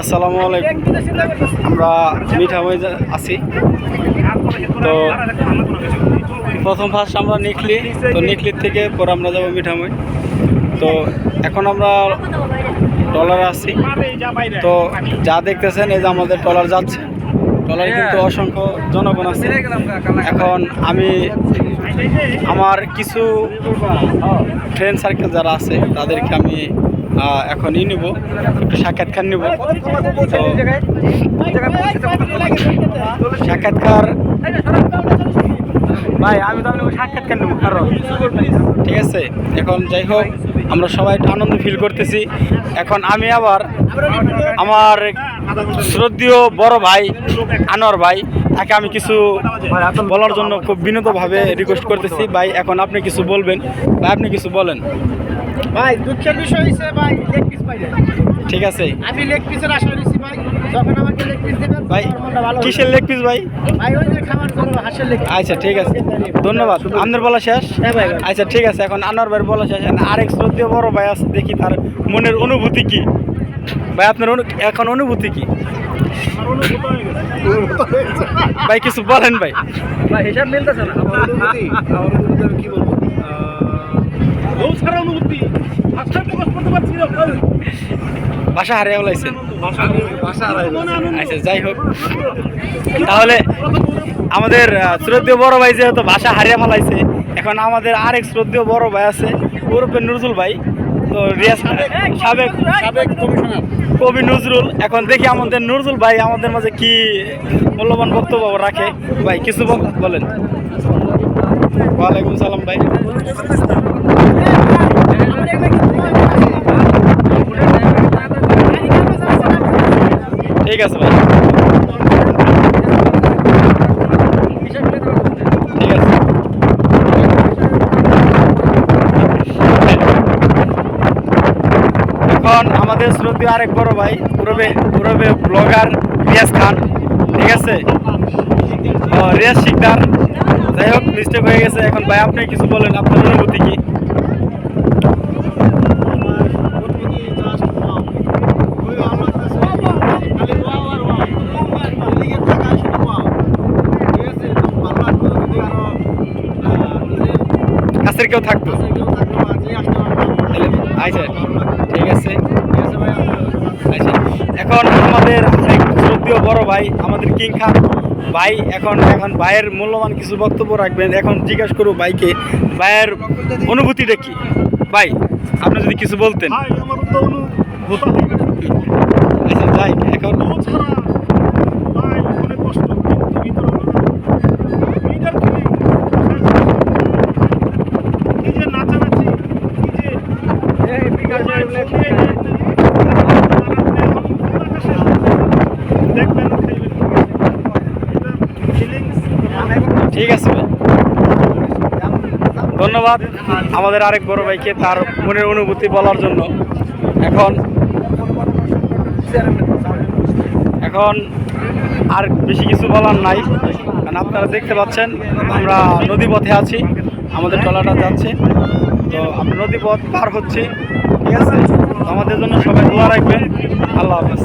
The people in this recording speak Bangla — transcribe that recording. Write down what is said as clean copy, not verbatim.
আসসালামু আলাইকুম। আমরা মিঠামই আছি। তো ফার্স্ট আমরা নিকলি, তো নিকলির থেকে পরে আমরা যাবো মিঠামই। তো এখন আমরা ট্রলারে আছি। তো যা দেখতেছেন এই যে আমাদের ট্রলার যাচ্ছে, ট্রলারে কিন্তু অসংখ্য জনগণ আছে। এখন আমি আমার কিছু ফ্রেন্ড সার্কেল যারা আছে তাদেরকে আমি এখন নিব, একটু সাক্ষাৎকার নিব। তো সাক্ষাৎকার ভাই আমি তো সাক্ষাৎকার নেব কারণ ঠিক আছে। এখন যাই হোক আমরা সবাই একটু আনন্দ ফিল করতেছি। এখন আমি আবার আমার শ্রদ্ধেয় বড় ভাই আনোয়ার ভাই, তাকে আমি কিছু বলার জন্য খুব বিনীতভাবে রিকোয়েস্ট করতেছি। ভাই এখন আপনি কিছু বলবেন, ভাই আপনি কিছু বলেন। ভাই দুঃখের বিষয় হইছে ভাই লেগ পিস পাই নাই। ঠিক আছে, আমি লেগ পিসের আশা করেছি ভাই, যখন আমাকে লেগ পিস দিবেন ভাই মনটা ভালো। কিসের লেগ পিস ভাই? ভাই ওই যে খাবার জন্য হাঁসের লেগ পিস। আচ্ছা ঠিক আছে, ধন্যবাদ। আপনার বলা শেষ? হ্যাঁ ভাই। আচ্ছা ঠিক আছে, এখন আনোয়ার ভাইয়ের বলা শেষ। আরেক শ্রদ্ধেয় বড় ভাই আছে, দেখি তার মনের অনুভূতি কি। ভাই আপনার এখন অনুভূতি কি ভাই? কিছু বলেন ভাই। ভাই হিসাব মিলতেছে না। আমার অনুভূতি আমি কি বলবো, বহু সারা অনুভূতি ভাষায় প্রকাশ করতে পারছি না। বাসা হারিয়ে বলাইছেন? ভাষা আচ্ছা যাই হোক, তাহলে আমাদের শ্রদ্ধেয় বড় ভাই যেহেতু ভাষা হারিয়ে ফেলাইছে, এখন আমাদের আরেক শ্রদ্ধেয় বড় ভাই আছে ওরফে নজরুল ভাই। তো রিয়াজ সাবেক কমিশনার কবি নজরুল। এখন দেখি আমাদের নজরুল ভাই আমাদের মাঝে কি মূল্যবান বক্তব্য রাখে। ভাই কিছু বলেন। ওয়ালাইকুম সালাম ভাই। ঠিক আছে ভাই, ঠিক আছে। এখন আমাদের শ্রদ্ধেয় আরেক বড় ভাই পুরবে ব্লগার রিয়াজ খান, ঠিক আছে, রিয়াজ শিকদার। যাই হোক মিস্টেক হয়ে গেছে। এখন ভাই আপনি কিছু বলেন, আপনার অনুভূতি কি? কাছের কেউ থাকতো? আচ্ছা ঠিক আছে, আচ্ছা। এখন আমাদের আরেক শ্রদ্ধেয় বড় ভাই আমাদের কিং খান ভাই, এখন ভাইয়ের মূল্যবান কিছু বক্তব্য রাখবেন। এখন জিজ্ঞাসা করবো ভাইকে, ভাইয়ের অনুভূতিটা কি? ভাই আপনি যদি কিছু বলতেন। আচ্ছা যাই, এখন ঠিক আছে ভাই, ধন্যবাদ আমাদের আরেক বড় ভাইকে তার মনের অনুভূতি বলার জন্য। এখন আর বেশি কিছু বলার নাই, কারণ আপনারা দেখতে পাচ্ছেন আমরা নদীপথে আছি, আমাদের ট্রলারটা যাচ্ছে। তো আমরা নদীপথ পার হচ্ছি, ঠিক আছে। আমাদের জন্য সবাই দোয়া রাখবেন। আল্লাহ হাফেজ।